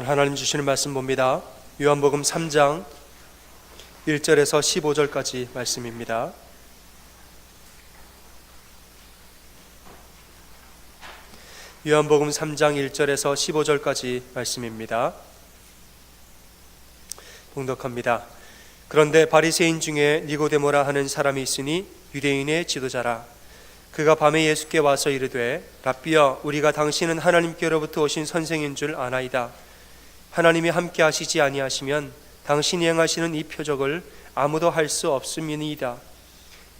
오늘 하나님 주시는 말씀 봅니다. 요한복음 3장 1절에서 15절까지 말씀입니다. 요한복음 3장 1절에서 15절까지 말씀입니다. 봉독합니다. 그런데 바리새인 중에 니고데모라 하는 사람이 있으니 유대인의 지도자라. 그가 밤에 예수께 와서 이르되 랍비여, 우리가 당신은 하나님께로부터 오신 선생인 줄 아나이다. 하나님이 함께 하시지 아니하시면 당신이 행하시는 이 표적을 아무도 할 수 없음이니이다.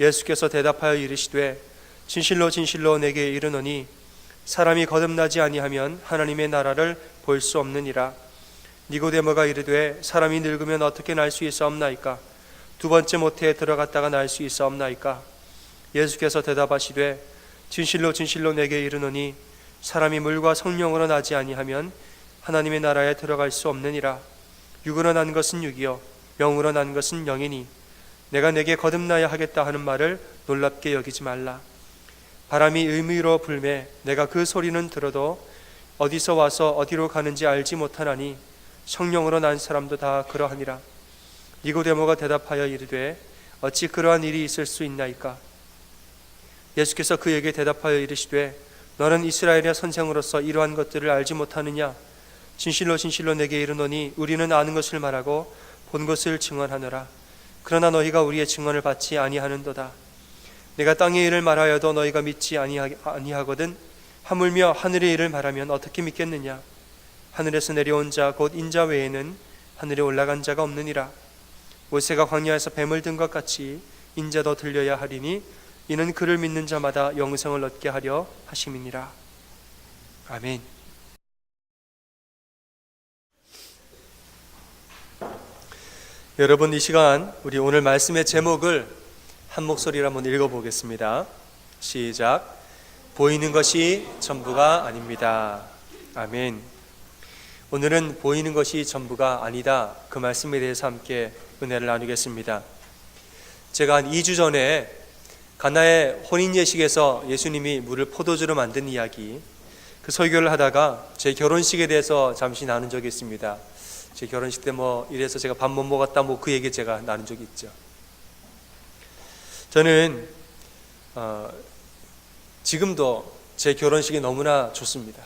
예수께서 대답하여 이르시되 진실로 진실로 내게 이르노니 사람이 거듭나지 아니하면 하나님의 나라를 볼 수 없느니라. 니고데모가 이르되 사람이 늙으면 어떻게 날 수 있사옵나이까? 두 번째 모태에 들어갔다가 날 수 있사옵나이까? 예수께서 대답하시되 진실로 진실로 내게 이르노니 사람이 물과 성령으로 나지 아니하면 하나님의 나라에 들어갈 수 없느니라. 육으로 난 것은 육이요 영으로 난 것은 영이니 내가 내게 거듭나야 하겠다 하는 말을 놀랍게 여기지 말라. 바람이 의미로 불매 내가 그 소리는 들어도 어디서 와서 어디로 가는지 알지 못하나니 성령으로 난 사람도 다 그러하니라. 니고데모가 대답하여 이르되 어찌 그러한 일이 있을 수 있나이까? 예수께서 그에게 대답하여 이르시되 너는 이스라엘의 선생으로서 이러한 것들을 알지 못하느냐? 진실로 진실로 내게 이르노니 우리는 아는 것을 말하고 본 것을 증언하노라. 그러나 너희가 우리의 증언을 받지 아니하는도다. 내가 땅의 일을 말하여도 너희가 믿지 아니하거든 하물며 하늘의 일을 말하면 어떻게 믿겠느냐? 하늘에서 내려온 자 곧 인자 외에는 하늘에 올라간 자가 없느니라. 모세가 광야에서 뱀을 든 것 같이 인자도 들려야 하리니 이는 그를 믿는 자마다 영생을 얻게 하려 하심이니라. 아멘. 여러분, 이 시간 우리 오늘 말씀의 제목을 한 목소리로 한번 읽어보겠습니다. 시작. 보이는 것이 전부가 아닙니다. 아멘. 오늘은 보이는 것이 전부가 아니다, 그 말씀에 대해서 함께 은혜를 나누겠습니다. 제가 한 2주 전에 가나의 혼인예식에서 예수님이 물을 포도주로 만든 이야기, 그 설교를 하다가 제 결혼식에 대해서 잠시 나눈 적이 있습니다. 제 결혼식 때 이래서 제가 밥 못 먹었다 그 얘기 제가 나눈 적이 있죠. 저는 지금도 제 결혼식이 너무나 좋습니다.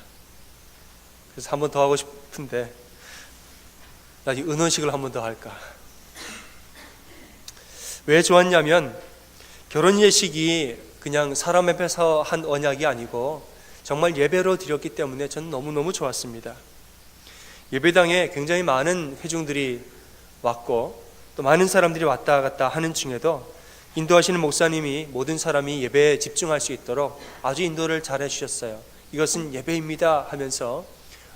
그래서 한 번 더 하고 싶은데 나중에 은혼식을 한 번 더 할까. 왜 좋았냐면 결혼 예식이 그냥 사람 앞에서 한 언약이 아니고 정말 예배로 드렸기 때문에 저는 너무너무 좋았습니다. 예배당에 굉장히 많은 회중들이 왔고 또 많은 사람들이 왔다 갔다 하는 중에도 인도하시는 목사님이 모든 사람이 예배에 집중할 수 있도록 아주 인도를 잘 해주셨어요. 이것은 예배입니다 하면서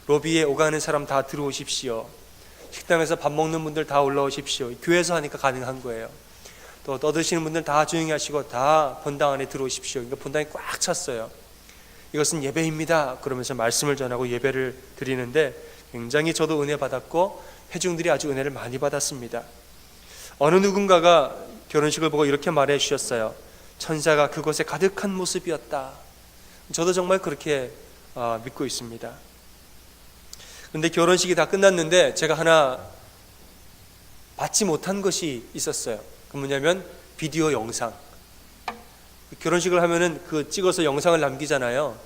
로비에 오가는 사람 다 들어오십시오. 식당에서 밥 먹는 분들 다 올라오십시오. 교회에서 하니까 가능한 거예요. 또 떠드시는 분들 다 조용히 하시고 다 본당 안에 들어오십시오. 그러니까 본당이 꽉 찼어요. 이것은 예배입니다 그러면서 말씀을 전하고 예배를 드리는데 굉장히 저도 은혜 받았고 회중들이 아주 은혜를 많이 받았습니다. 어느 누군가가 결혼식을 보고 이렇게 말해 주셨어요. 천사가 그곳에 가득한 모습이었다. 저도 정말 그렇게 믿고 있습니다. 그런데 결혼식이 다 끝났는데 제가 하나 받지 못한 것이 있었어요. 그 뭐냐면 비디오 영상. 결혼식을 하면은 그 찍어서 영상을 남기잖아요.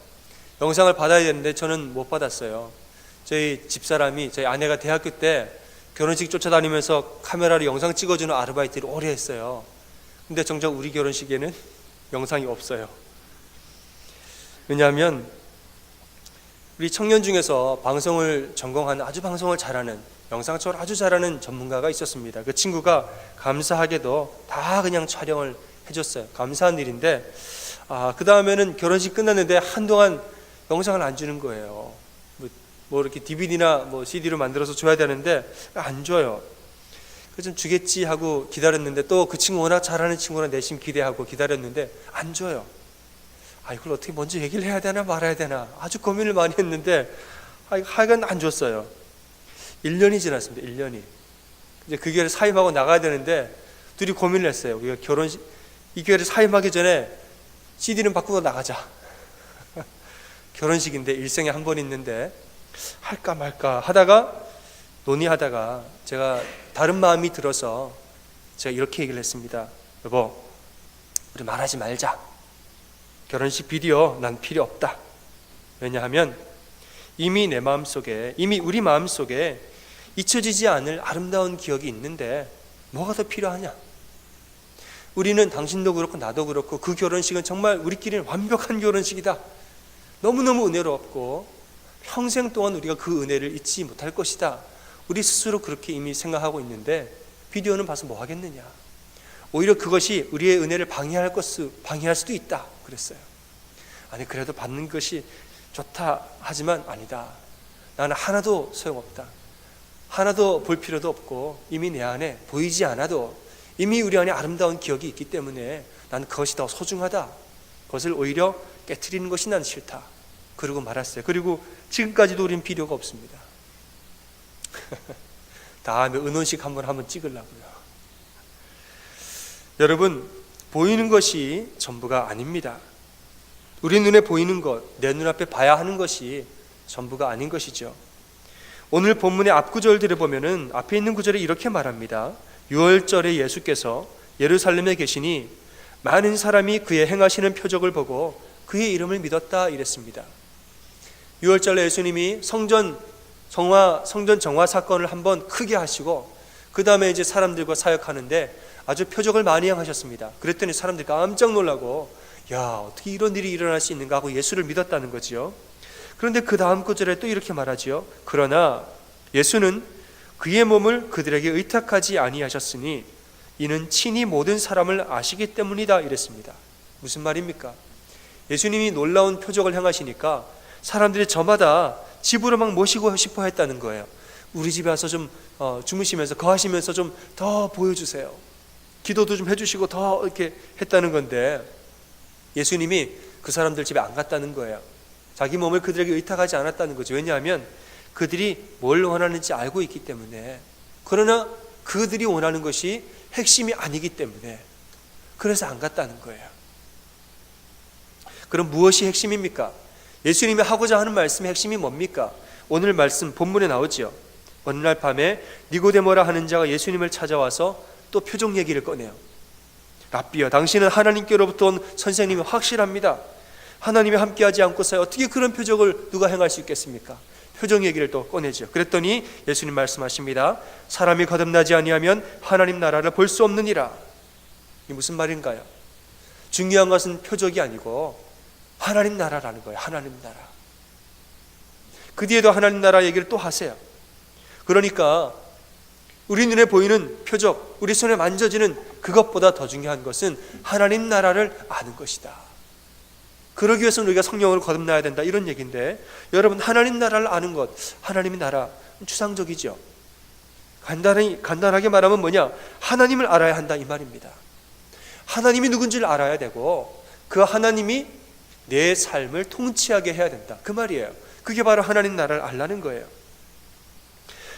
영상을 받아야 되는데 저는 못 받았어요. 저희 집사람이, 저희 아내가 대학교 때 결혼식 쫓아다니면서 카메라로 영상 찍어주는 아르바이트를 오래 했어요. 근데 정작 우리 결혼식에는 영상이 없어요. 왜냐하면 우리 청년 중에서 방송을 전공하는, 아주 방송을 잘하는, 영상 촬영을 아주 잘하는 전문가가 있었습니다. 그 친구가 감사하게도 다 그냥 촬영을 해줬어요. 감사한 일인데 그 다음에는 결혼식 끝났는데 한동안 영상을 안 주는 거예요. 뭐 이렇게 DVD나 CD로 만들어서 줘야 되는데 안 줘요. 그래서 좀 주겠지 하고 기다렸는데 또 그 친구 워낙 잘하는 친구라 내심 기대하고 기다렸는데 안 줘요. 이걸 어떻게 먼저 얘기를 해야 되나 말아야 되나 아주 고민을 많이 했는데 하여간 안 줬어요. 1년이 지났습니다. 1년이. 이제 그 교회를 사임하고 나가야 되는데 둘이 고민을 했어요. 우리가 이 교회를 사임하기 전에 CD는 바꾸고 나가자. 결혼식인데 일생에 한 번 있는데 할까 말까 하다가 논의하다가 제가 다른 마음이 들어서 제가 이렇게 얘기를 했습니다. 여보, 우리 말하지 말자. 결혼식 비디오 난 필요 없다. 왜냐하면 이미 내 마음속에, 이미 우리 마음속에 잊혀지지 않을 아름다운 기억이 있는데 뭐가 더 필요하냐? 우리는 당신도 그렇고 나도 그렇고 그 결혼식은 정말 우리끼리는 완벽한 결혼식이다. 너무너무 은혜롭고 평생 동안 우리가 그 은혜를 잊지 못할 것이다. 우리 스스로 그렇게 이미 생각하고 있는데 비디오는 봐서 뭐 하겠느냐? 오히려 그것이 우리의 은혜를 방해할 수도 있다. 그랬어요. 아니, 그래도 받는 것이 좋다 하지만 아니다. 나는 하나도 소용없다. 하나도 볼 필요도 없고 이미 내 안에 보이지 않아도 이미 우리 안에 아름다운 기억이 있기 때문에 난 그것이 더 소중하다. 그것을 오히려 깨트리는 것이 난 싫다. 그러고 말았어요. 그리고 지금까지도 우린 비디오가 없습니다. 다음에 은혼식 한번 찍으려고요. 여러분, 보이는 것이 전부가 아닙니다. 우리 눈에 보이는 것, 내 눈앞에 봐야 하는 것이 전부가 아닌 것이죠. 오늘 본문의 앞구절들을 보면은 앞에 있는 구절에 이렇게 말합니다. 6월절에 예수께서 예루살렘에 계시니 많은 사람이 그의 행하시는 표적을 보고 그의 이름을 믿었다 이랬습니다. 6월절에 예수님이 성전 정화 사건을 한번 크게 하시고 그 다음에 이제 사람들과 사역하는데 아주 표적을 많이 행하셨습니다. 그랬더니 사람들이 깜짝 놀라고 야, 어떻게 이런 일이 일어날 수 있는가 하고 예수를 믿었다는 거지요. 그런데 그 다음 구절에 또 이렇게 말하지요. 그러나 예수는 그의 몸을 그들에게 의탁하지 아니하셨으니 이는 친히 모든 사람을 아시기 때문이다 이랬습니다. 무슨 말입니까? 예수님이 놀라운 표적을 행하시니까 사람들이 저마다 집으로 막 모시고 싶어 했다는 거예요. 우리 집에 와서 좀 주무시면서 거하시면서 좀 더 보여주세요. 기도도 좀 해주시고 더 이렇게 했다는 건데 예수님이 그 사람들 집에 안 갔다는 거예요. 자기 몸을 그들에게 의탁하지 않았다는 거죠. 왜냐하면 그들이 뭘 원하는지 알고 있기 때문에. 그러나 그들이 원하는 것이 핵심이 아니기 때문에 그래서 안 갔다는 거예요. 그럼 무엇이 핵심입니까? 예수님이 하고자 하는 말씀의 핵심이 뭡니까? 오늘 말씀 본문에 나오지요. 어느 날 밤에 니고데모라 하는 자가 예수님을 찾아와서 또 표적 얘기를 꺼내요. 랍비여, 당신은 하나님께로부터 온 선생님이 확실합니다. 하나님이 함께하지 않고서 어떻게 그런 표적을 누가 행할 수 있겠습니까? 표적 얘기를 또 꺼내죠. 그랬더니 예수님 말씀하십니다. 사람이 거듭나지 아니하면 하나님 나라를 볼 수 없느니라. 이게 무슨 말인가요? 중요한 것은 표적이 아니고 하나님 나라라는 거예요. 하나님 나라. 그 뒤에도 하나님 나라 얘기를 또 하세요. 그러니까 우리 눈에 보이는 표적, 우리 손에 만져지는 그것보다 더 중요한 것은 하나님 나라를 아는 것이다. 그러기 위해서는 우리가 성령으로 거듭나야 된다, 이런 얘기인데, 여러분, 하나님 나라를 아는 것, 하나님의 나라, 추상적이죠. 간단하게 말하면 뭐냐? 하나님을 알아야 한다, 이 말입니다. 하나님이 누군지를 알아야 되고 그 하나님이 내 삶을 통치하게 해야 된다, 그 말이에요. 그게 바로 하나님 나라를 알라는 거예요.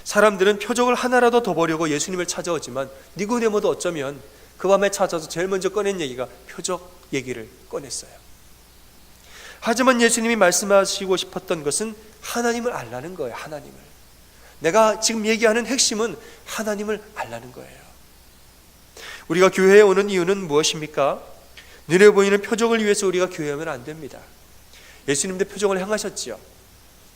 사람들은 표적을 하나라도 더 보려고 예수님을 찾아오지만 니고데모도 어쩌면 그 밤에 찾아서 제일 먼저 꺼낸 얘기가 표적 얘기를 꺼냈어요. 하지만 예수님이 말씀하시고 싶었던 것은 하나님을 알라는 거예요. 하나님을. 내가 지금 얘기하는 핵심은 하나님을 알라는 거예요. 우리가 교회에 오는 이유는 무엇입니까? 눈에 보이는 표적을 위해서 우리가 교회에 오면 안 됩니다. 예수님도 표적을 행하셨지요.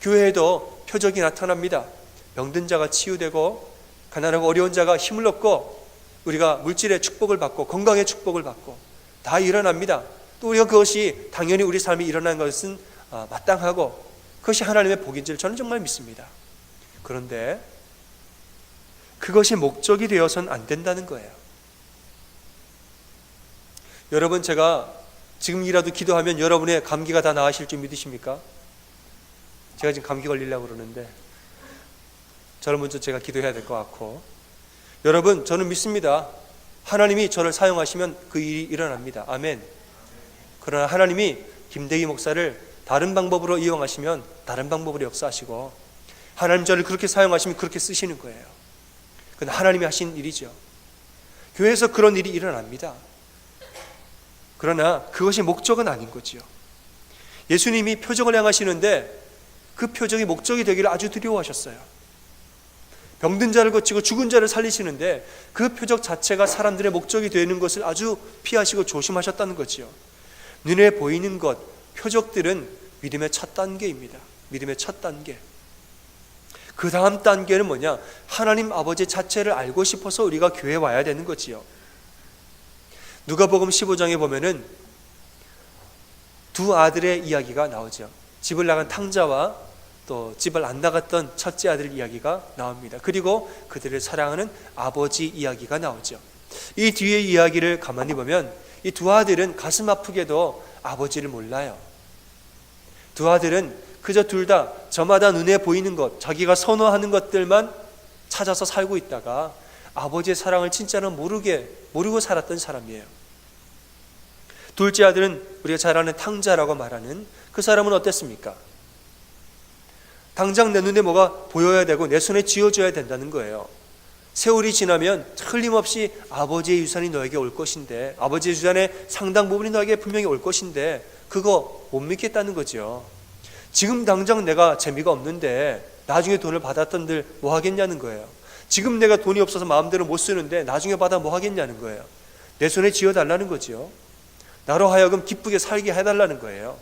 교회에도 표적이 나타납니다. 병든 자가 치유되고 가난하고 어려운 자가 힘을 얻고 우리가 물질의 축복을 받고 건강의 축복을 받고 다 일어납니다. 또 우리가 그것이 당연히 우리 삶에 일어난 것은 마땅하고 그것이 하나님의 복인 줄 저는 정말 믿습니다. 그런데 그것이 목적이 되어서는 안 된다는 거예요. 여러분, 제가 지금이라도 기도하면 여러분의 감기가 다 나으실 줄 믿으십니까? 제가 지금 감기 걸리려고 그러는데 저를 먼저 제가 기도해야 될 것 같고, 여러분, 저는 믿습니다. 하나님이 저를 사용하시면 그 일이 일어납니다. 아멘. 그러나 하나님이 김대기 목사를 다른 방법으로 이용하시면 다른 방법으로 역사하시고, 하나님 저를 그렇게 사용하시면 그렇게 쓰시는 거예요. 그건 하나님이 하신 일이죠. 교회에서 그런 일이 일어납니다. 그러나 그것이 목적은 아닌 거지요. 예수님이 표적을 행하시는데 그 표적이 목적이 되기를 아주 두려워하셨어요. 병든 자를 고치고 죽은 자를 살리시는데 그 표적 자체가 사람들의 목적이 되는 것을 아주 피하시고 조심하셨다는 거지요. 눈에 보이는 것, 표적들은 믿음의 첫 단계입니다. 믿음의 첫 단계. 그 다음 단계는 뭐냐? 하나님 아버지 자체를 알고 싶어서 우리가 교회에 와야 되는 거지요. 누가복음 15장에 보면은 두 아들의 이야기가 나오죠. 집을 나간 탕자와 또 집을 안 나갔던 첫째 아들 이야기가 나옵니다. 그리고 그들을 사랑하는 아버지 이야기가 나오죠. 이 뒤의 이야기를 가만히 보면 이 두 아들은 가슴 아프게도 아버지를 몰라요. 두 아들은 그저 둘 다 저마다 눈에 보이는 것, 자기가 선호하는 것들만 찾아서 살고 있다가 아버지의 사랑을 진짜로 모르고 살았던 사람이에요. 둘째 아들은 우리가 잘 아는 탕자라고 말하는 그 사람은 어땠습니까? 당장 내 눈에 뭐가 보여야 되고 내 손에 쥐어줘야 된다는 거예요. 세월이 지나면 틀림없이 아버지의 유산이 너에게 올 것인데, 아버지의 유산의 상당 부분이 너에게 분명히 올 것인데 그거 못 믿겠다는 거죠. 지금 당장 내가 재미가 없는데 나중에 돈을 받았던들 뭐 하겠냐는 거예요. 지금 내가 돈이 없어서 마음대로 못 쓰는데 나중에 받아 뭐 하겠냐는 거예요. 내 손에 쥐어달라는 거죠. 나로 하여금 기쁘게 살게 해달라는 거예요.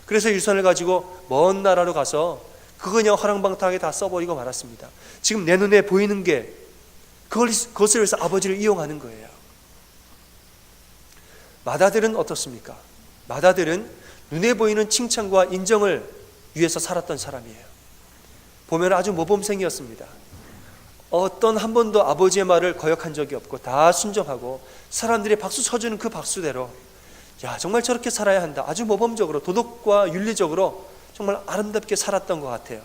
그래서 유산을 가지고 먼 나라로 가서 그거 그냥 허랑방탕하게 다 써버리고 말았습니다. 지금 내 눈에 보이는 게 그것을 위해서 아버지를 이용하는 거예요. 맏아들은 어떻습니까? 맏아들은 눈에 보이는 칭찬과 인정을 위해서 살았던 사람이에요. 보면 아주 모범생이었습니다. 어떤 한 번도 아버지의 말을 거역한 적이 없고 다 순종하고 사람들이 박수 쳐주는 그 박수대로 야 정말 저렇게 살아야 한다. 아주 모범적으로 도덕과 윤리적으로 정말 아름답게 살았던 것 같아요.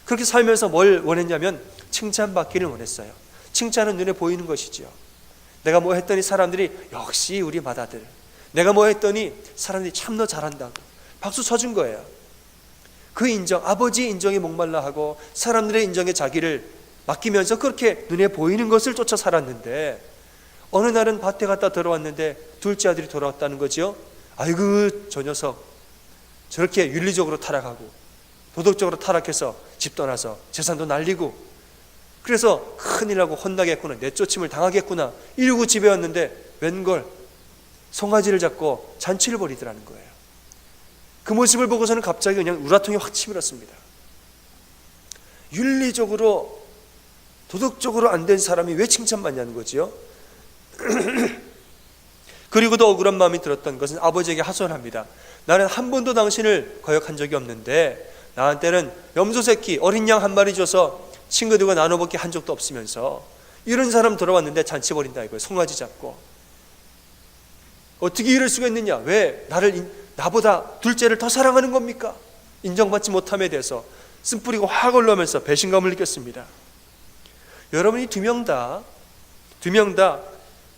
그렇게 살면서 뭘 원했냐면 칭찬받기를 원했어요. 칭찬은 눈에 보이는 것이지요. 내가 뭐 했더니 사람들이 역시 우리 맏아들, 내가 뭐 했더니 사람들이 참 너 잘한다고 박수 쳐준 거예요. 그 인정, 아버지 인정에 목말라 하고 사람들의 인정에 자기를 맡기면서 그렇게 눈에 보이는 것을 쫓아 살았는데 어느 날은 밭에 갔다 들어왔는데 둘째 아들이 돌아왔다는 거죠. 아이고 저 녀석 저렇게 윤리적으로 타락하고 도덕적으로 타락해서 집 떠나서 재산도 날리고 그래서 큰일 나고 혼나겠구나, 내쫓임을 당하겠구나 이러고 집에 왔는데 웬걸 송아지를 잡고 잔치를 벌이더라는 거예요. 그 모습을 보고서는 갑자기 그냥 우라통이 확 치밀었습니다. 윤리적으로 도덕적으로 안 된 사람이 왜 칭찬받냐는 거지요. 그리고 더 억울한 마음이 들었던 것은 아버지에게 하소연합니다. 나는 한 번도 당신을 거역한 적이 없는데 나한테는 염소 새끼 어린 양 한 마리 줘서 친구들과 나눠 먹게 한 적도 없으면서 이런 사람 들어왔는데 잔치 벌인다 이거예요. 송아지 잡고. 어떻게 이럴 수가 있느냐. 왜 나보다 둘째를 더 사랑하는 겁니까? 인정받지 못함에 대해서 쓴 뿌리고 확 올라오면서 배신감을 느꼈습니다. 여러분이 두 명 다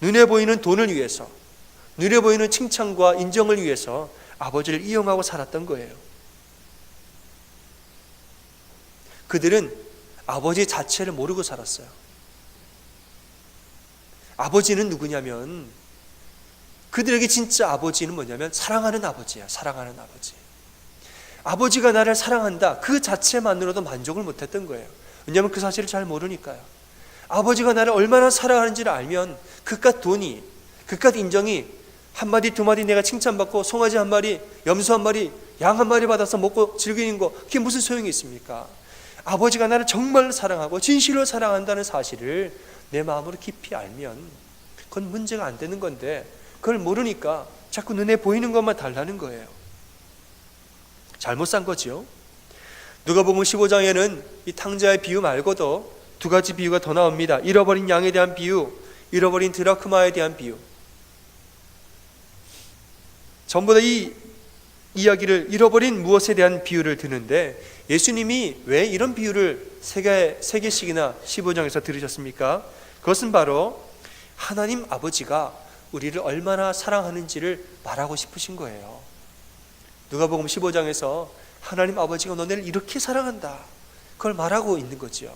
눈에 보이는 돈을 위해서, 눈에 보이는 칭찬과 인정을 위해서 아버지를 이용하고 살았던 거예요. 그들은 아버지 자체를 모르고 살았어요. 아버지는 누구냐면 그들에게 진짜 아버지는 뭐냐면 사랑하는 아버지야. 사랑하는 아버지. 아버지가 나를 사랑한다. 그 자체만으로도 만족을 못했던 거예요. 왜냐하면 그 사실을 잘 모르니까요. 아버지가 나를 얼마나 사랑하는지를 알면 그깟 돈이, 그깟 인정이 한마디 두마디 내가 칭찬받고 송아지 한 마리, 염소 한 마리, 양 한 마리 받아서 먹고 즐기는 거 그게 무슨 소용이 있습니까? 아버지가 나를 정말 사랑하고 진실로 사랑한다는 사실을 내 마음으로 깊이 알면 그건 문제가 안 되는 건데 그걸 모르니까 자꾸 눈에 보이는 것만 달라는 거예요. 잘못 산 거죠. 누가복음 15장에는 이 탕자의 비유 말고도 두 가지 비유가 더 나옵니다. 잃어버린 양에 대한 비유, 잃어버린 드라크마에 대한 비유. 전부 다 이 이야기를 잃어버린 무엇에 대한 비유를 드는데 예수님이 왜 이런 비유를 세 개씩이나 15장에서 들으셨습니까? 그것은 바로 하나님 아버지가 우리를 얼마나 사랑하는지를 말하고 싶으신 거예요. 누가복음 15장에서 하나님 아버지가 너네를 이렇게 사랑한다. 그걸 말하고 있는 거죠.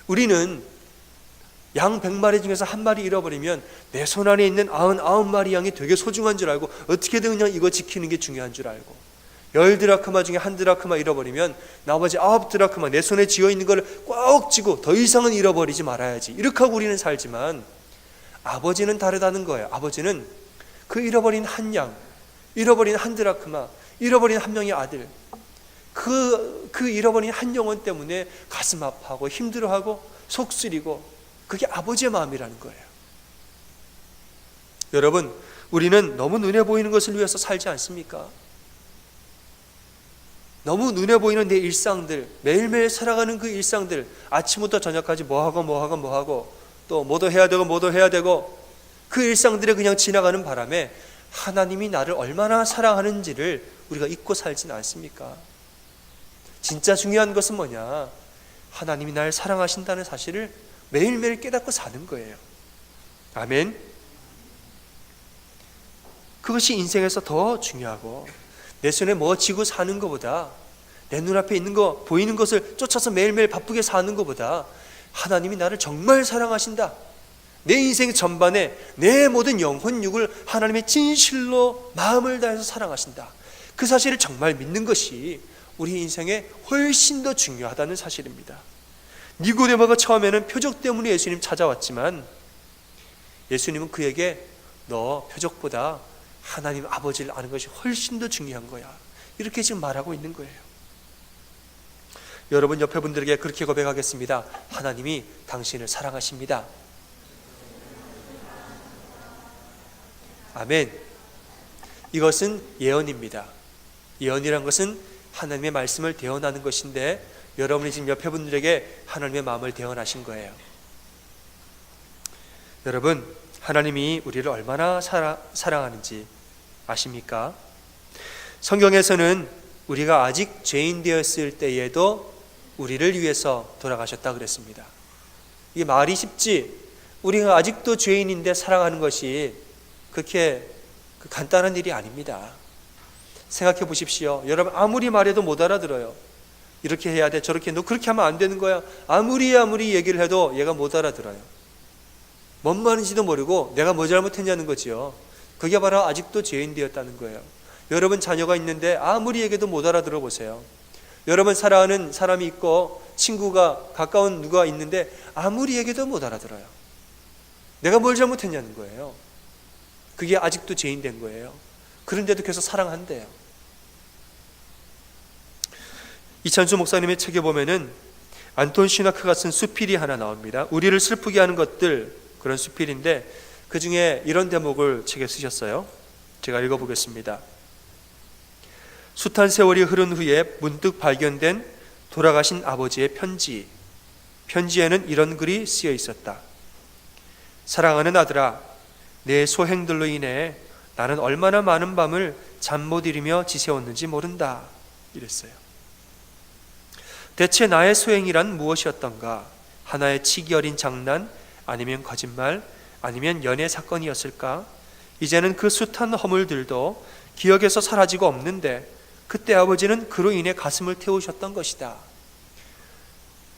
우리는 양 100마리 중에서 한 마리 잃어버리면 내 손 안에 있는 99마리 양이 되게 소중한 줄 알고 어떻게든 그냥 이거 지키는 게 중요한 줄 알고 10드라크마 중에 1드라크마 잃어버리면 나머지 9드라크마 내 손에 쥐어있는 걸 꽉 쥐고 더 이상은 잃어버리지 말아야지, 이렇게 하고 우리는 살지만 아버지는 다르다는 거예요. 아버지는 그 잃어버린 한 양, 잃어버린 1드라크마, 잃어버린 한 명의 아들, 그 잃어버린 한 영혼 때문에 가슴 아파하고 힘들어하고 속 쓰리고, 그게 아버지의 마음이라는 거예요. 여러분, 우리는 너무 눈에 보이는 것을 위해서 살지 않습니까? 너무 눈에 보이는 내 일상들, 매일매일 살아가는 그 일상들, 아침부터 저녁까지 뭐하고 또 뭐도 해야 되고 그 일상들에 그냥 지나가는 바람에 하나님이 나를 얼마나 사랑하는지를 우리가 잊고 살지는 않습니까? 진짜 중요한 것은 뭐냐? 하나님이 나를 사랑하신다는 사실을 매일매일 깨닫고 사는 거예요. 아멘. 그것이 인생에서 더 중요하고, 내 손에 뭐 쥐고 사는 것보다, 내 눈앞에 있는 거, 보이는 것을 쫓아서 매일매일 바쁘게 사는 것보다 하나님이 나를 정말 사랑하신다, 내 인생 전반에 내 모든 영혼육을 하나님의 진실로 마음을 다해서 사랑하신다, 그 사실을 정말 믿는 것이 우리 인생에 훨씬 더 중요하다는 사실입니다. 니고데모가 처음에는 표적 때문에 예수님 찾아왔지만 예수님은 그에게 너 표적보다 하나님 아버지를 아는 것이 훨씬 더 중요한 거야, 이렇게 지금 말하고 있는 거예요. 여러분, 옆에 분들에게 그렇게 고백하겠습니다. 하나님이 당신을 사랑하십니다. 아멘. 이것은 예언입니다. 예언이란 것은 하나님의 말씀을 대언하는 것인데, 여러분이 지금 옆에 분들에게 하나님의 마음을 대언하신 거예요. 여러분, 하나님이 우리를 얼마나 사랑하는지 아십니까? 성경에서는 우리가 아직 죄인 되었을 때에도 우리를 위해서 돌아가셨다 그랬습니다. 이게 말이 쉽지, 우리가 아직도 죄인인데 사랑하는 것이 그렇게 간단한 일이 아닙니다. 생각해 보십시오. 여러분, 아무리 말해도 못 알아들어요. 이렇게 해야 돼, 저렇게, 너 그렇게 하면 안 되는 거야, 아무리 얘기를 해도 얘가 못 알아들어요. 뭔 말인지도 모르고 내가 뭐 잘못했냐는 거지요. 그게 바로 아직도 죄인 되었다는 거예요. 여러분, 자녀가 있는데 아무리 얘기해도 못 알아들어 보세요. 여러분, 사랑하는 사람이 있고 친구가, 가까운 누가 있는데 아무리 얘기해도 못 알아들어요. 내가 뭘 잘못했냐는 거예요. 그게 아직도 죄인 된 거예요. 그런데도 계속 사랑한대요. 이찬수 목사님의 책에 보면은 안톤 시나크가 쓴 수필이 하나 나옵니다. 우리를 슬프게 하는 것들, 그런 수필인데 그 중에 이런 대목을 책에 쓰셨어요. 제가 읽어보겠습니다. 숱한 세월이 흐른 후에 문득 발견된 돌아가신 아버지의 편지. 편지에는 이런 글이 쓰여 있었다. 사랑하는 아들아, 내 소행들로 인해 나는 얼마나 많은 밤을 잠 못 이루며 지새웠는지 모른다. 이랬어요. 대체 나의 소행이란 무엇이었던가? 하나의 치기 어린 장난, 아니면 거짓말, 아니면 연애 사건이었을까? 이제는 그 숱한 허물들도 기억에서 사라지고 없는데 그때 아버지는 그로 인해 가슴을 태우셨던 것이다.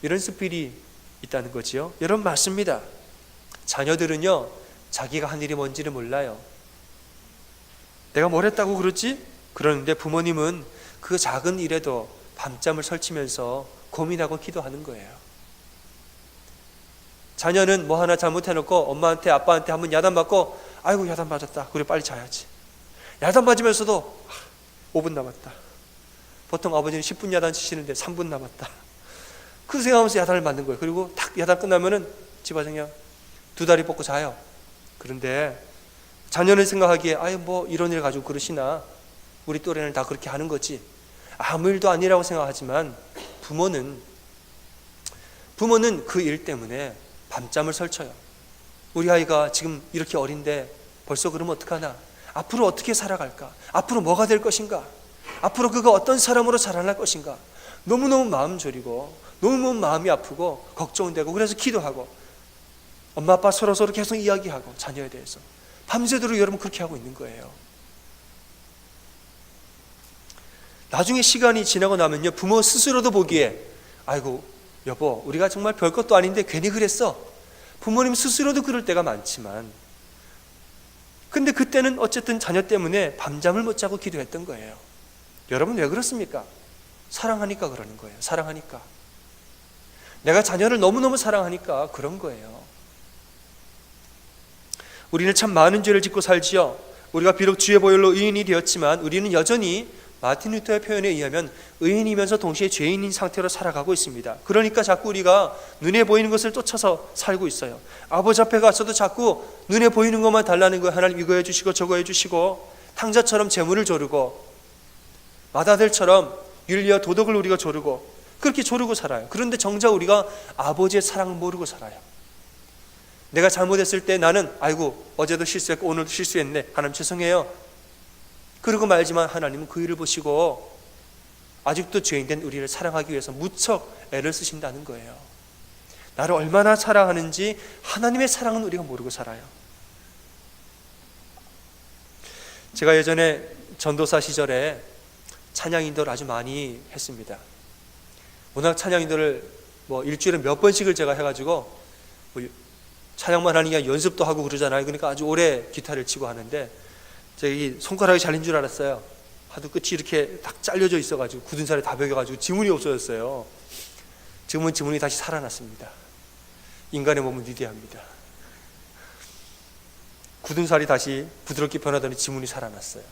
이런 수필이 있다는 거지요. 여러분, 맞습니다. 자녀들은요, 자기가 한 일이 뭔지를 몰라요. 내가 뭘 했다고 그러지? 그러는데 부모님은 그 작은 일에도 밤잠을 설치면서 고민하고 기도하는 거예요. 자녀는 뭐 하나 잘못해놓고 엄마한테 아빠한테 한번 야단맞고, 아이고 야단 맞았다, 그래 빨리 자야지. 야단 맞으면서도 5분 남았다. 보통 아버지는 10분 야단 치시는데 3분 남았다. 그 생각하면서 야단을 맞는 거예요. 그리고 탁 야단 끝나면은 집 와서 그냥 두 다리 뻗고 자요. 그런데 자녀는 생각하기에 아유 뭐 이런 일 가지고 그러시나, 우리 또래는 다 그렇게 하는 거지, 아무 일도 아니라고 생각하지만 부모는 그 일 때문에 밤잠을 설쳐요. 우리 아이가 지금 이렇게 어린데 벌써 그러면 어떡하나, 앞으로 어떻게 살아갈까, 앞으로 뭐가 될 것인가, 앞으로 그가 어떤 사람으로 자라날 것인가, 너무너무 마음 졸이고 너무너무 마음이 아프고 걱정되고, 그래서 기도하고 엄마 아빠 서로 계속 이야기하고 자녀에 대해서 밤새도록 여러분 그렇게 하고 있는 거예요. 나중에 시간이 지나고 나면요, 부모 스스로도 보기에 아이고 여보 우리가 정말 별것도 아닌데 괜히 그랬어, 부모님 스스로도 그럴 때가 많지만, 근데 그때는 어쨌든 자녀 때문에 밤잠을 못 자고 기도했던 거예요. 여러분 왜 그렇습니까? 사랑하니까 그러는 거예요. 사랑하니까. 내가 자녀를 너무너무 사랑하니까 그런 거예요. 우리는 참 많은 죄를 짓고 살지요. 우리가 비록 주의 보혈로 의인이 되었지만 우리는 여전히 마틴 루터의 표현에 의하면 의인이면서 동시에 죄인인 상태로 살아가고 있습니다. 그러니까 자꾸 우리가 눈에 보이는 것을 쫓아서 살고 있어요. 아버지 앞에 가서도 자꾸 눈에 보이는 것만 달라는 거예요. 하나님 이거 해주시고 저거 해주시고, 탕자처럼 재물을 조르고 마다들처럼 윤리와 도덕을 우리가 조르고 그렇게 조르고 살아요. 그런데 정작 우리가 아버지의 사랑을 모르고 살아요. 내가 잘못했을 때 나는 아이고 어제도 실수했고 오늘도 실수했네, 하나님 죄송해요, 그러고 말지만 하나님은 그 일을 보시고 아직도 죄인된 우리를 사랑하기 위해서 무척 애를 쓰신다는 거예요. 나를 얼마나 사랑하는지 하나님의 사랑은 우리가 모르고 살아요. 제가 예전에 전도사 시절에 찬양 인도를 아주 많이 했습니다. 워낙 찬양 인도를 일주일에 몇 번씩을 제가 해가지고 찬양만 하는 게 아니라 연습도 하고 그러잖아요. 그러니까 아주 오래 기타를 치고 하는데 제가 이 손가락이 잘린 줄 알았어요. 하도 끝이 이렇게 딱 잘려져 있어가지고 굳은 살에 다 베겨가지고 지문이 없어졌어요. 지금은 지문이 다시 살아났습니다. 인간의 몸은 위대합니다. 굳은 살이 다시 부드럽게 변하더니 지문이 살아났어요.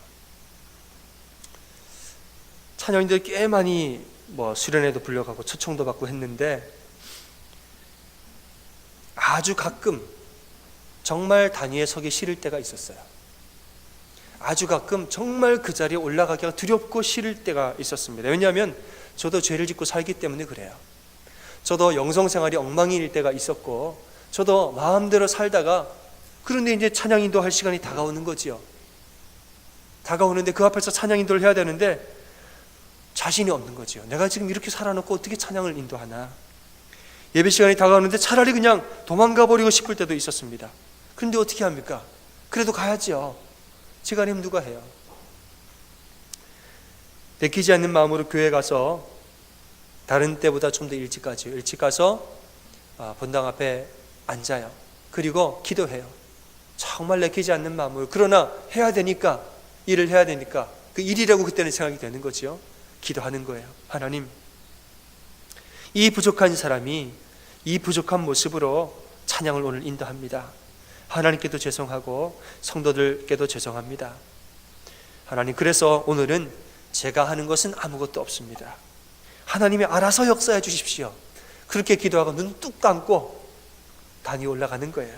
찬양인들 꽤 많이 수련회도 불려가고 초청도 받고 했는데 아주 가끔 정말 단위에 서기 싫을 때가 있었어요. 아주 가끔 정말 그 자리에 올라가기가 두렵고 싫을 때가 있었습니다. 왜냐하면 저도 죄를 짓고 살기 때문에 그래요. 저도 영성생활이 엉망일 때가 있었고 저도 마음대로 살다가 그런데 이제 찬양 인도할 시간이 다가오는 거지요. 다가오는데 그 앞에서 찬양 인도를 해야 되는데 자신이 없는 거지요. 내가 지금 이렇게 살아놓고 어떻게 찬양을 인도하나. 예배 시간이 다가오는데 차라리 그냥 도망가 버리고 싶을 때도 있었습니다. 그런데 어떻게 합니까? 그래도 가야지요. 시간이면 누가 해요? 내키지 않는 마음으로 교회 가서 다른 때보다 좀 더 일찍 가죠. 일찍 가서 본당 앞에 앉아요. 그리고 기도해요. 정말 내키지 않는 마음으로. 그러나 해야 되니까, 일을 해야 되니까 그 일이라고 그때는 생각이 되는 거죠. 기도하는 거예요. 하나님, 이 부족한 사람이 이 부족한 모습으로 찬양을 오늘 인도합니다. 하나님께도 죄송하고 성도들께도 죄송합니다. 하나님, 그래서 오늘은 제가 하는 것은 아무것도 없습니다. 하나님이 알아서 역사해 주십시오. 그렇게 기도하고 눈 뚝 감고 단위 올라가는 거예요.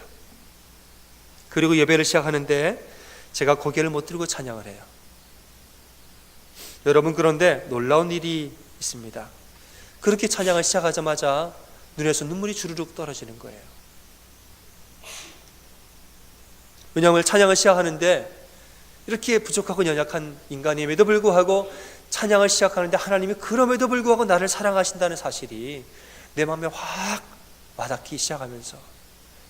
그리고 예배를 시작하는데 제가 고개를 못 들고 찬양을 해요. 여러분, 그런데 놀라운 일이 있습니다. 그렇게 찬양을 시작하자마자 눈에서 눈물이 주르륵 떨어지는 거예요. 왜냐하면 찬양을 시작하는데 이렇게 부족하고 연약한 인간임에도 불구하고 찬양을 시작하는데 하나님이 그럼에도 불구하고 나를 사랑하신다는 사실이 내 마음에 확 와닿기 시작하면서,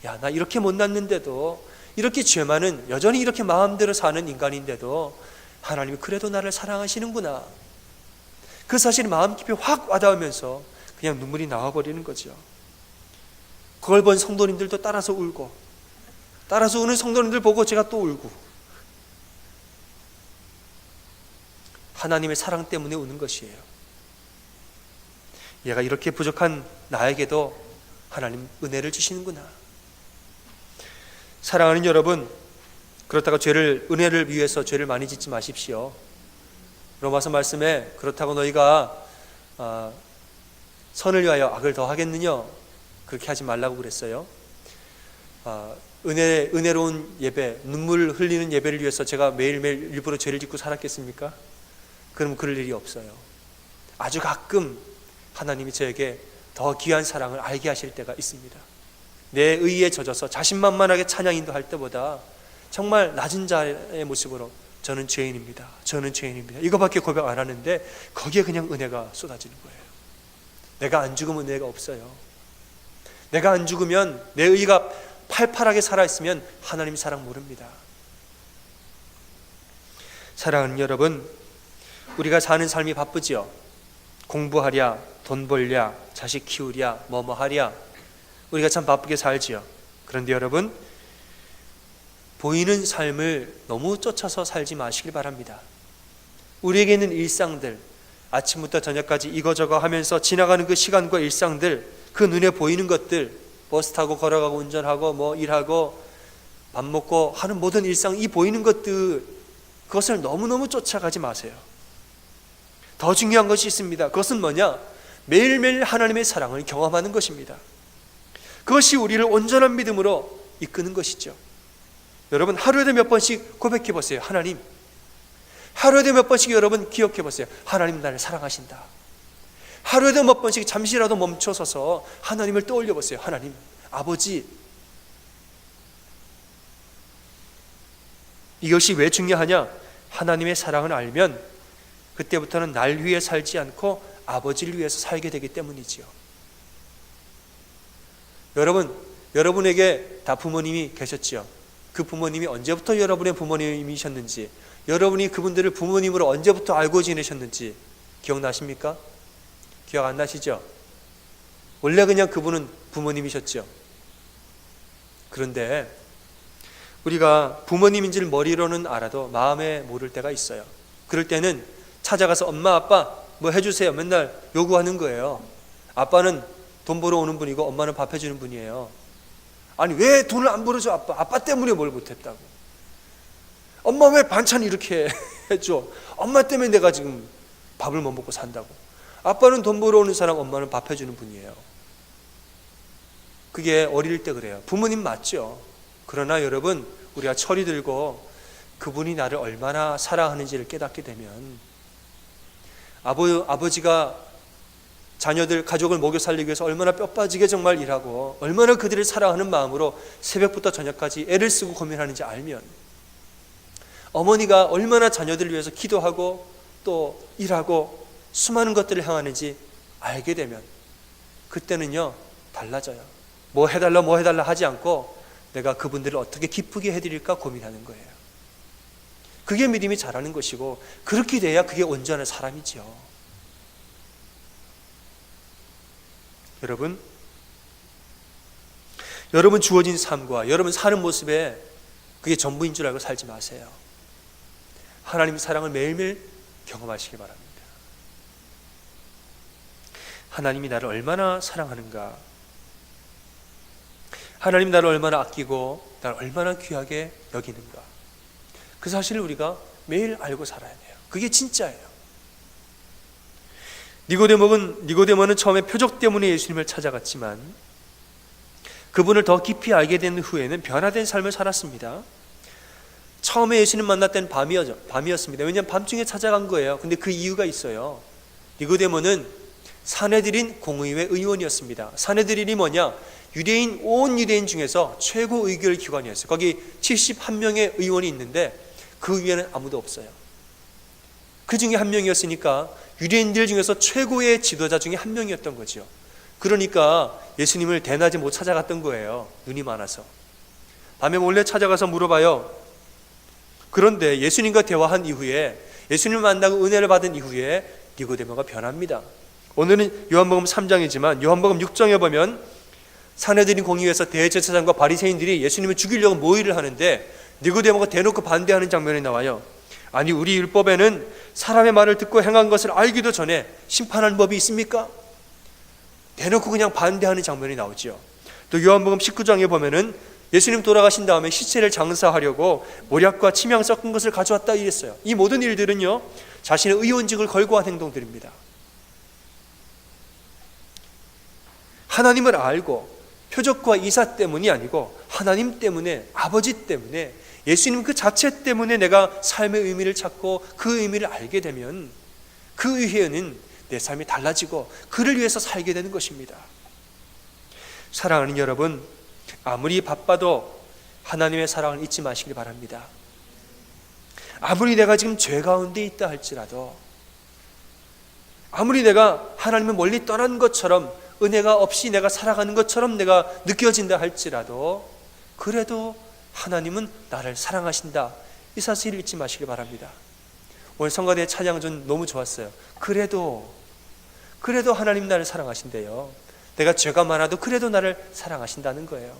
야, 나 이렇게 못났는데도, 이렇게 죄 많은, 여전히 이렇게 마음대로 사는 인간인데도 하나님이 그래도 나를 사랑하시는구나. 그 사실이 마음 깊이 확 와닿으면서 그냥 눈물이 나와버리는 거죠. 그걸 본 성도님들도 따라서 울고, 따라서 우는 성도님들 보고 제가 또 울고, 하나님의 사랑 때문에 우는 것이에요. 얘가 이렇게 부족한 나에게도 하나님 은혜를 주시는구나. 사랑하는 여러분, 그렇다고 은혜를 위해서 죄를 많이 짓지 마십시오. 로마서 말씀에 그렇다고 너희가 선을 위하여 악을 더하겠느냐, 그렇게 하지 말라고 그랬어요. 은혜로운 예배, 눈물 흘리는 예배를 위해서 제가 매일매일 일부러 죄를 짓고 살았겠습니까? 그럼 그럴 일이 없어요. 아주 가끔 하나님이 저에게 더 귀한 사랑을 알게 하실 때가 있습니다. 내 의에 젖어서 자신만만하게 찬양 인도할 때보다 정말 낮은 자의 모습으로 저는 죄인입니다, 저는 죄인입니다, 이거밖에 고백 안 하는데 거기에 그냥 은혜가 쏟아지는 거예요. 내가 안 죽으면 은혜가 없어요. 내가 안 죽으면, 내 의가 팔팔하게 살아있으면 하나님 사랑 모릅니다. 사랑하는 여러분, 우리가 사는 삶이 바쁘지요. 공부하랴, 돈 벌랴, 자식 키우랴, 뭐뭐 하랴, 우리가 참 바쁘게 살지요. 그런데 여러분, 보이는 삶을 너무 쫓아서 살지 마시길 바랍니다. 우리에게 있는 일상들, 아침부터 저녁까지 이거저거 하면서 지나가는 그 시간과 일상들, 그 눈에 보이는 것들, 버스 타고 걸어가고 운전하고 뭐 일하고 밥 먹고 하는 모든 일상, 이 보이는 것들, 그것을 너무너무 쫓아가지 마세요. 더 중요한 것이 있습니다. 그것은 뭐냐? 매일매일 하나님의 사랑을 경험하는 것입니다. 그것이 우리를 온전한 믿음으로 이끄는 것이죠. 여러분, 하루에도 몇 번씩 고백해 보세요. 하나님, 하루에도 몇 번씩 여러분 기억해 보세요. 하나님 나를 사랑하신다. 하루에도 몇 번씩 잠시라도 멈춰서서 하나님을 떠올려 보세요. 하나님, 아버지. 이것이 왜 중요하냐? 하나님의 사랑을 알면 그때부터는 날 위해 살지 않고 아버지를 위해서 살게 되기 때문이지요. 여러분, 여러분에게 다 부모님이 계셨지요. 그 부모님이 언제부터 여러분의 부모님이셨는지, 여러분이 그분들을 부모님으로 언제부터 알고 지내셨는지 기억나십니까? 기억 안 나시죠? 원래 그냥 그분은 부모님이셨죠. 그런데 우리가 부모님인지를 머리로는 알아도 마음에 모를 때가 있어요. 그럴 때는 찾아가서 엄마, 아빠 뭐 해주세요 맨날 요구하는 거예요. 아빠는 돈 벌어 오는 분이고 엄마는 밥 해주는 분이에요. 아니, 왜 돈을 안 벌어줘? 아빠 때문에 뭘 못했다고. 엄마 왜 반찬 이렇게 해줘? 엄마 때문에 내가 지금 밥을 못 먹고 산다고. 아빠는 돈 벌어 오는 사람, 엄마는 밥 해주는 분이에요. 그게 어릴 때 그래요. 부모님 맞죠. 그러나 여러분, 우리가 철이 들고 그분이 나를 얼마나 사랑하는지를 깨닫게 되면, 아버지가 자녀들, 가족을 먹여 살리기 위해서 얼마나 뼈 빠지게 정말 일하고 얼마나 그들을 사랑하는 마음으로 새벽부터 저녁까지 애를 쓰고 고민하는지 알면, 어머니가 얼마나 자녀들을 위해서 기도하고 또 일하고 수많은 것들을 향하는지 알게 되면, 그때는요 달라져요. 뭐 해달라 하지 않고 내가 그분들을 어떻게 기쁘게 해드릴까 고민하는 거예요. 그게 믿음이 자라는 것이고, 그렇게 돼야 그게 온전한 사람이죠. 여러분 주어진 삶과 여러분 사는 모습에 그게 전부인 줄 알고 살지 마세요. 하나님의 사랑을 매일매일 경험하시기 바랍니다. 하나님이 나를 얼마나 사랑하는가, 하나님 나를 얼마나 아끼고 나를 얼마나 귀하게 여기는가, 그 사실을 우리가 매일 알고 살아야 돼요. 그게 진짜예요. 니고데모는 처음에 표적 때문에 예수님을 찾아갔지만 그분을 더 깊이 알게 된 후에는 변화된 삶을 살았습니다. 처음에 예수님 만날 때는 밤이었습니다. 왜냐하면 밤중에 찾아간 거예요. 근데 그 이유가 있어요. 니고데모는 산헤드린 공의회 의원이었습니다. 산헤드린이 뭐냐? 온 유대인 중에서 최고 의결 기관이었어요. 거기 71명의 의원이 있는데 그 위에는 아무도 없어요. 그 중에 한 명이었으니까 유대인들 중에서 최고의 지도자 중에 한 명이었던 거죠. 그러니까 예수님을 대낮에 못 찾아갔던 거예요. 눈이 많아서. 밤에 몰래 찾아가서 물어봐요. 그런데 예수님과 대화한 이후에, 예수님을 만나고 은혜를 받은 이후에 니고데모가 변합니다. 오늘은 요한복음 3장이지만 요한복음 6장에 보면 산헤드린 공의회에서 대제사장과 바리새인들이 예수님을 죽이려고 모의를 하는데 니고데모가 대놓고 반대하는 장면이 나와요. 아니, 우리 율법에는 사람의 말을 듣고 행한 것을 알기도 전에 심판하는 법이 있습니까? 대놓고 그냥 반대하는 장면이 나오죠. 또 요한복음 19장에 보면은 예수님 돌아가신 다음에 시체를 장사하려고 모략과 침향 섞은 것을 가져왔다 이랬어요. 이 모든 일들은요 자신의 의원직을 걸고 한 행동들입니다. 하나님을 알고 표적과 이사 때문이 아니고 하나님 때문에, 아버지 때문에, 예수님 그 자체 때문에 내가 삶의 의미를 찾고 그 의미를 알게 되면 그 이후에는 내 삶이 달라지고 그를 위해서 살게 되는 것입니다. 사랑하는 여러분, 아무리 바빠도 하나님의 사랑을 잊지 마시길 바랍니다. 아무리 내가 지금 죄 가운데 있다 할지라도, 아무리 내가 하나님을 멀리 떠난 것처럼, 은혜가 없이 내가 살아가는 것처럼 내가 느껴진다 할지라도, 그래도 하나님은 나를 사랑하신다, 이 사실을 잊지 마시길 바랍니다. 오늘 성가대 찬양 전 너무 좋았어요. 그래도 하나님 나를 사랑하신대요. 내가 죄가 많아도 그래도 나를 사랑하신다는 거예요.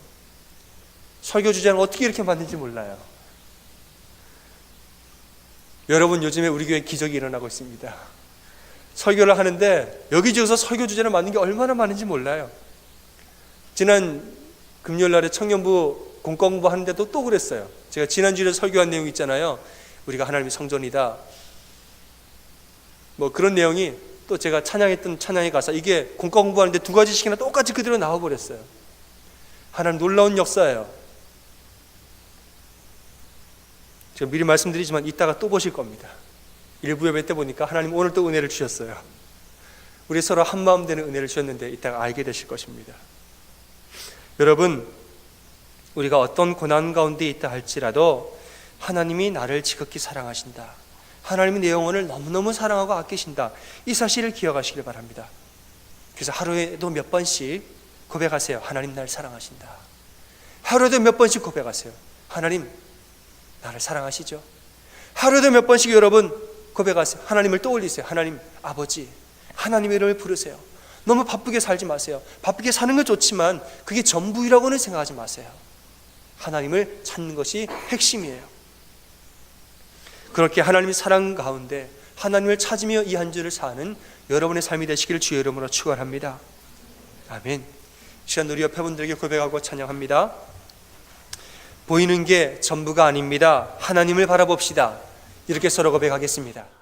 설교 주제는 어떻게 이렇게 만든지 몰라요. 여러분, 요즘에 우리 교회에 기적이 일어나고 있습니다. 설교를 하는데 여기저기서 설교 주제를 맞는 게 얼마나 많은지 몰라요. 지난 금요일 날에 청년부 공과 공부하는데도 또 그랬어요. 제가 지난주에 설교한 내용 있잖아요. 우리가 하나님의 성전이다. 뭐 그런 내용이 또 제가 찬양했던 찬양에 가서 이게 공과 공부하는데 두 가지씩이나 똑같이 그대로 나와버렸어요. 하나님 놀라운 역사예요. 제가 미리 말씀드리지만 이따가 또 보실 겁니다. 일부 예배 때 보니까 하나님 오늘 또 은혜를 주셨어요. 우리 서로 한마음 되는 은혜를 주셨는데 이따가 알게 되실 것입니다. 여러분, 우리가 어떤 고난 가운데 있다 할지라도 하나님이 나를 지극히 사랑하신다. 하나님이 내 영혼을 너무너무 사랑하고 아끼신다. 이 사실을 기억하시길 바랍니다. 그래서 하루에도 몇 번씩 고백하세요. 하나님 나를 사랑하신다. 하루에도 몇 번씩 고백하세요. 하나님 나를 사랑하시죠? 하루에도 몇 번씩 여러분 고백하세요. 하나님을 떠올리세요. 하나님 아버지, 하나님의 이름을 부르세요. 너무 바쁘게 살지 마세요. 바쁘게 사는 건 좋지만 그게 전부이라고는 생각하지 마세요. 하나님을 찾는 것이 핵심이에요. 그렇게 하나님의 사랑 가운데 하나님을 찾으며 이 한 주를 사는 여러분의 삶이 되시기를 주의 이름으로 축원합니다. 아멘. 시간 우리 옆에 분들에게 고백하고 찬양합니다. 보이는 게 전부가 아닙니다. 하나님을 바라봅시다. 이렇게 서로 고백하겠습니다.